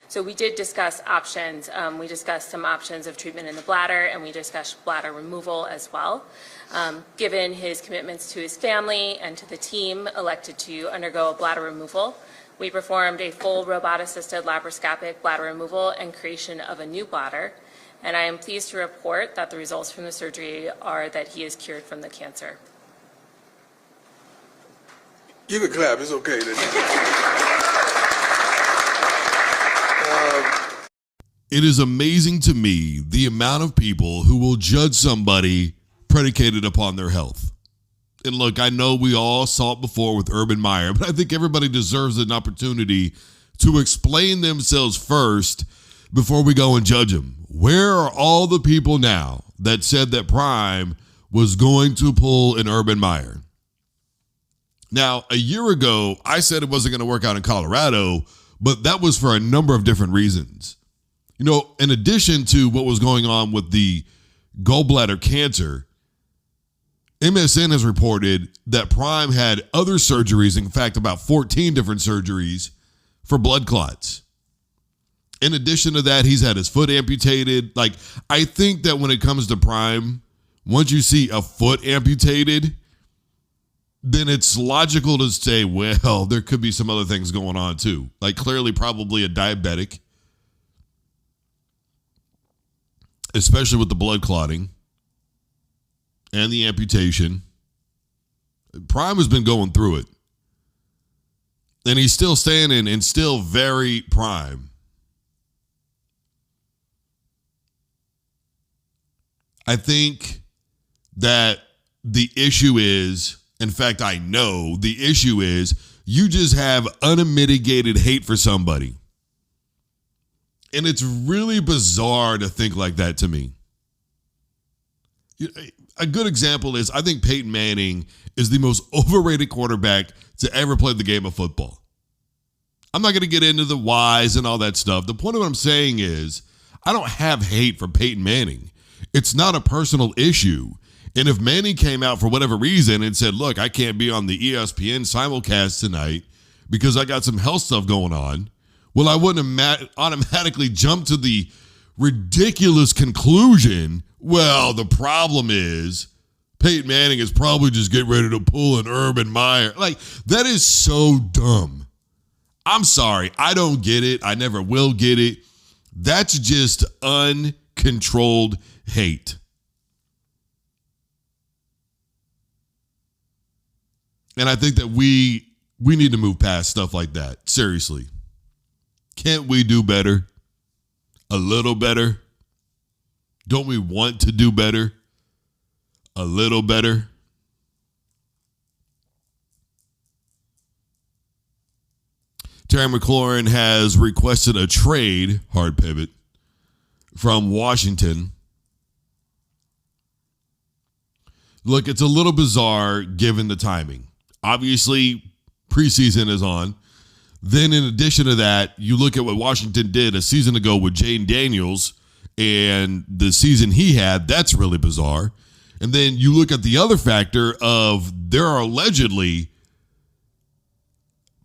So we did discuss options. We discussed some options of treatment in the bladder, and we discussed bladder removal as well. Given his commitments to his family and to the team, elected to undergo a bladder removal. We performed a full robot-assisted laparoscopic bladder removal and creation of a new bladder. And I am pleased to report that the results from the surgery are that he is cured from the cancer. You can clap, it's okay. It is amazing to me the amount of people who will judge somebody predicated upon their health. And look, I know we all saw it before with Urban Meyer, but I think everybody deserves an opportunity to explain themselves first before we go and judge them. Where are all the people now that said that Prime was going to pull an Urban Meyer? Now, a year ago, I said it wasn't going to work out in Colorado, but that was for a number of different reasons. You know, in addition to what was going on with the gallbladder cancer, MSN has reported that Prime had other surgeries, in fact, about 14 different surgeries for blood clots. In addition to that, he's had his foot amputated. Like, I think that when it comes to Prime, once you see a foot amputated, then it's logical to say, well, there could be some other things going on too. Like clearly probably a diabetic, especially with the blood clotting and the amputation. Prime has been going through it. And he's still standing and still very prime. I think that the issue is, in fact, I know the issue is you just have unmitigated hate for somebody. And it's really bizarre to think like that to me. A good example is I think Peyton Manning is the most overrated quarterback to ever play the game of football. I'm not going to get into the whys and all that stuff. The point of what I'm saying is I don't have hate for Peyton Manning. It's not a personal issue. And if Manning came out for whatever reason and said, look, I can't be on the ESPN simulcast tonight because I got some health stuff going on, well, I wouldn't automatically jump to the ridiculous conclusion, well, the problem is Peyton Manning is probably just getting ready to pull an Urban Meyer. Like, that is so dumb. I'm sorry. I don't get it. I never will get it. That's just uncontrolled hate. And I think that we need to move past stuff like that. Seriously. Can't we do better? A little better? Don't we want to do better? A little better? Terry McLaurin has requested a trade, hard pivot, from Washington. Look, it's a little bizarre given the timing. Obviously, preseason is on. Then in addition to that, you look at what Washington did a season ago with Jane Daniels and the season he had, that's really bizarre. And then you look at the other factor of there are allegedly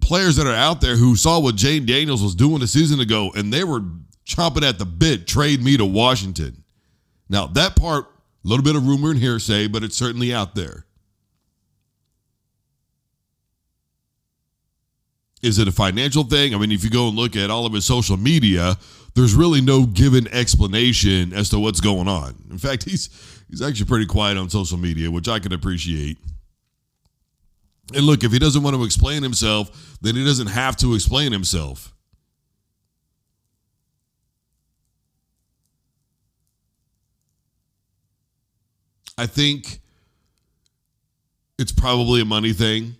players that are out there who saw what Jane Daniels was doing a season ago and they were chomping at the bit, trade me to Washington. Now, that part, a little bit of rumor and hearsay, but it's certainly out there. Is it a financial thing? I mean, if you go and look at all of his social media, there's really no given explanation as to what's going on. In fact, he's actually pretty quiet on social media, which I can appreciate. And look, if he doesn't want to explain himself, then he doesn't have to explain himself. I think it's probably a money thing.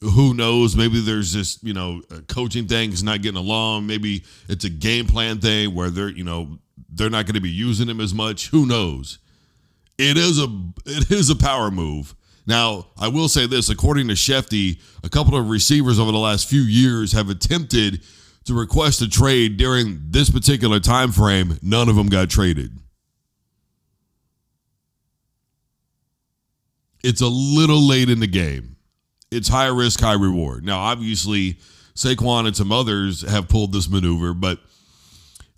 Who knows? Maybe there's this, a coaching thing. He's not getting along. Maybe it's a game plan thing where they're not going to be using him as much. Who knows? It is a power move. Now, I will say this, according to Shefty, a couple of receivers over the last few years have attempted to request a trade during this particular time frame. None of them got traded. It's a little late in the game. It's high risk, high reward. Now, obviously, Saquon and some others have pulled this maneuver, but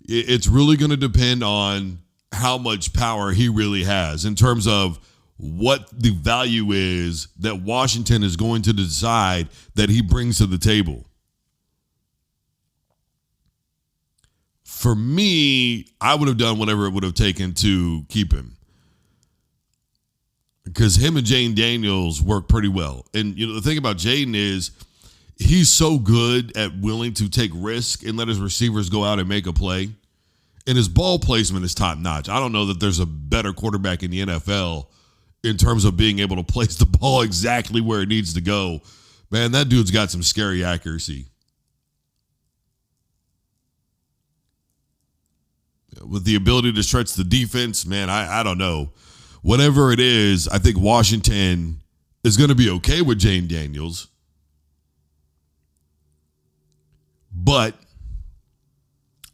it's really going to depend on how much power he really has in terms of what the value is that Washington is going to decide that he brings to the table. For me, I would have done whatever it would have taken to keep him. Because him and Jaden Daniels work pretty well. And, the thing about Jaden is he's so good at willing to take risk and let his receivers go out and make a play. And his ball placement is top notch. I don't know that there's a better quarterback in the NFL in terms of being able to place the ball exactly where it needs to go. Man, that dude's got some scary accuracy. With the ability to stretch the defense, man, I don't know. Whatever it is, I think Washington is going to be okay with Jaden Daniels. But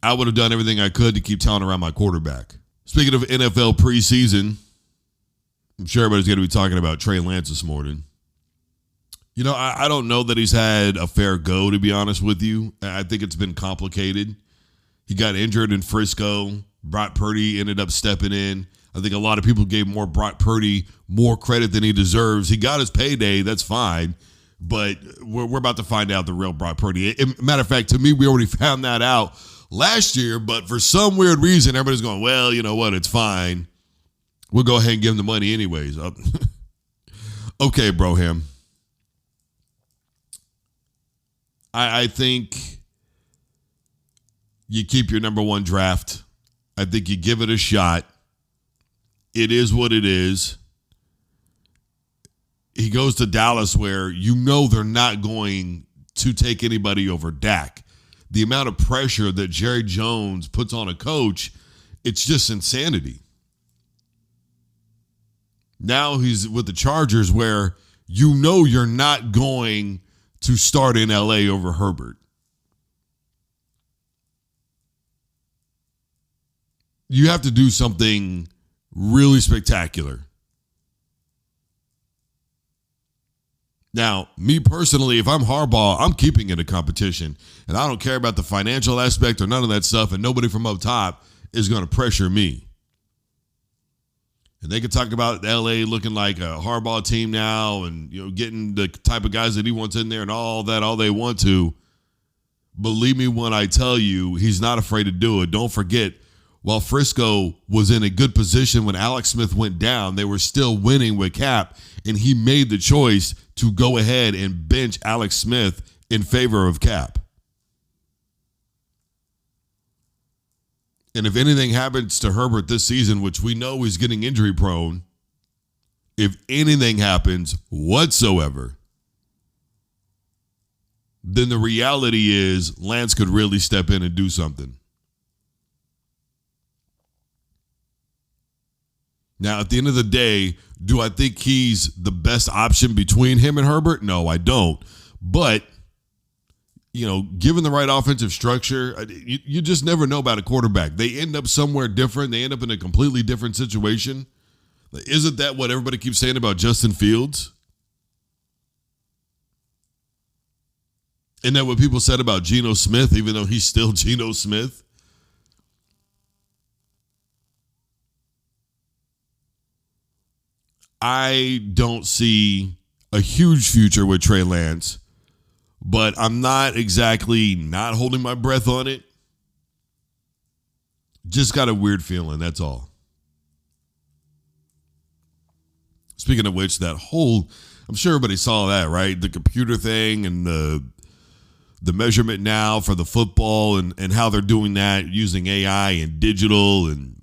I would have done everything I could to keep talent around my quarterback. Speaking of NFL preseason, I'm sure everybody's going to be talking about Trey Lance this morning. I don't know that he's had a fair go, to be honest with you. I think it's been complicated. He got injured in Frisco. Brock Purdy ended up stepping in. I think a lot of people gave Brock Purdy more credit than he deserves. He got his payday. That's fine. But we're about to find out the real Brock Purdy. Matter of fact, to me, we already found that out last year. But for some weird reason, everybody's going, well, you know what? It's fine. We'll go ahead and give him the money anyways. Okay, Broham. I think you keep your number one draft. I think you give it a shot. It is what it is. He goes to Dallas where they're not going to take anybody over Dak. The amount of pressure that Jerry Jones puts on a coach, it's just insanity. Now he's with the Chargers where you're not going to start in LA over Herbert. You have to do something really spectacular. Now, me personally, if I'm Harbaugh, I'm keeping it a competition. And I don't care about the financial aspect or none of that stuff, and nobody from up top is going to pressure me. And they could talk about LA looking like a Harbaugh team now and, getting the type of guys that he wants in there and all that, all they want to. Believe me when I tell you, he's not afraid to do it. Don't forget, while Frisco was in a good position when Alex Smith went down, they were still winning with Cap, and he made the choice to go ahead and bench Alex Smith in favor of Cap. And if anything happens to Herbert this season, which we know he's getting injury prone, if anything happens whatsoever, then the reality is Lance could really step in and do something. Now, at the end of the day, do I think he's the best option between him and Herbert? No, I don't. But, given the right offensive structure, you just never know about a quarterback. They end up somewhere different. They end up in a completely different situation. Isn't that what everybody keeps saying about Justin Fields? Isn't that what people said about Geno Smith, even though he's still Geno Smith? I don't see a huge future with Trey Lance, but I'm not exactly not holding my breath on it. Just got a weird feeling, that's all. Speaking of which, I'm sure everybody saw that, right? The computer thing and the measurement now for the football and how they're doing that using AI and digital, and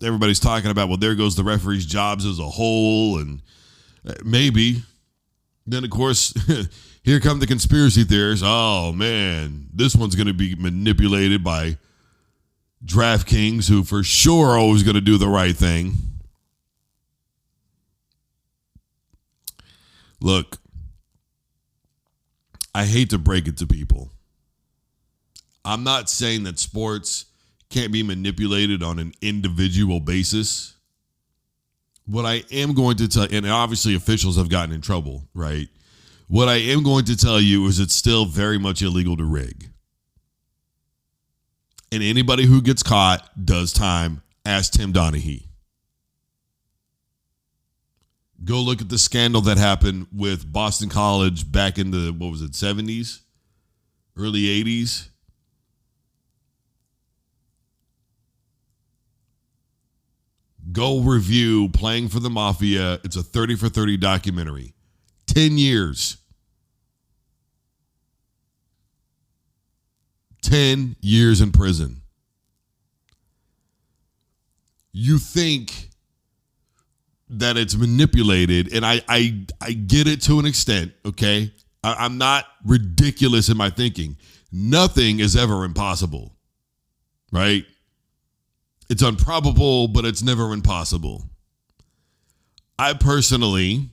everybody's talking about, well, there goes the referee's jobs as a whole, and maybe. Then, of course, here come the conspiracy theorists. Oh, man, this one's going to be manipulated by DraftKings, who for sure are always going to do the right thing. Look, I hate to break it to people. I'm not saying that sports can't be manipulated on an individual basis. What I am going to tell, and obviously officials have gotten in trouble, right? What I am going to tell you is it's still very much illegal to rig. And anybody who gets caught does time. Ask Tim Donaghy. Go look at the scandal that happened with Boston College back in the, 70s? Early 80s? Go review Playing for the Mafia. It's a 30 for 30 documentary. 10 years. 10 years in prison. You think that it's manipulated, and I get it to an extent, okay? I'm not ridiculous in my thinking. Nothing is ever impossible, right? It's improbable, but it's never impossible. I personally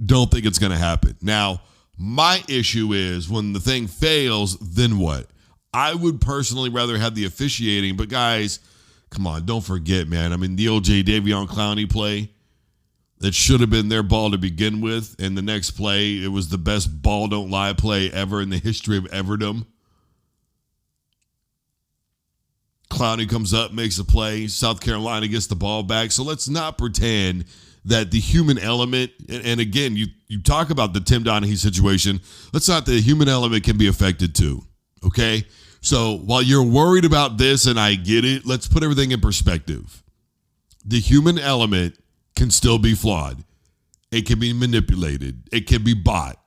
don't think it's going to happen. Now, my issue is when the thing fails, then what? I would personally rather have the officiating, but guys, come on, don't forget, man. I mean, the old Davion Clowney play, that should have been their ball to begin with, and the next play, it was the best ball don't lie play ever in the history of Everdom. Clowney comes up, makes a play. South Carolina gets the ball back. So let's not pretend that the human element, and again, you talk about the Tim Donaghy situation, let's not, the human element can be affected too, okay? So while you're worried about this, and I get it, let's put everything in perspective. The human element can still be flawed. It can be manipulated. It can be bought.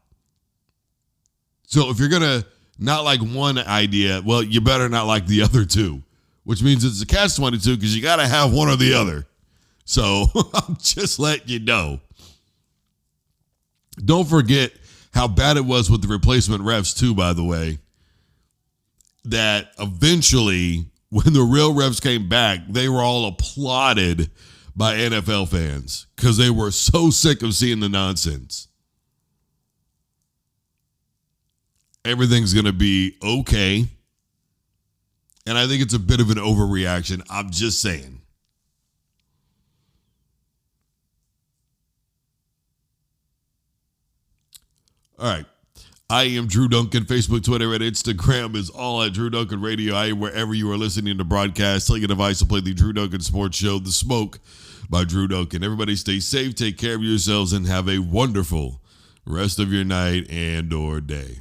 So if you're going to not like one idea, well, you better not like the other two, which means it's a catch-22 because you got to have one or the other. So I'm just letting you know. Don't forget how bad it was with the replacement refs too, by the way, that eventually when the real refs came back, they were all applauded by NFL fans because they were so sick of seeing the nonsense. Everything's going to be okay. And I think it's a bit of an overreaction. I'm just saying. All right. I am Drew Duncan. Facebook, Twitter, and Instagram is all at Drew Duncan Radio. I am wherever you are listening to broadcasts. Take a device to play the Drew Duncan Sports Show, The Smoke by Drew Duncan. Everybody stay safe, take care of yourselves, and have a wonderful rest of your night and or day.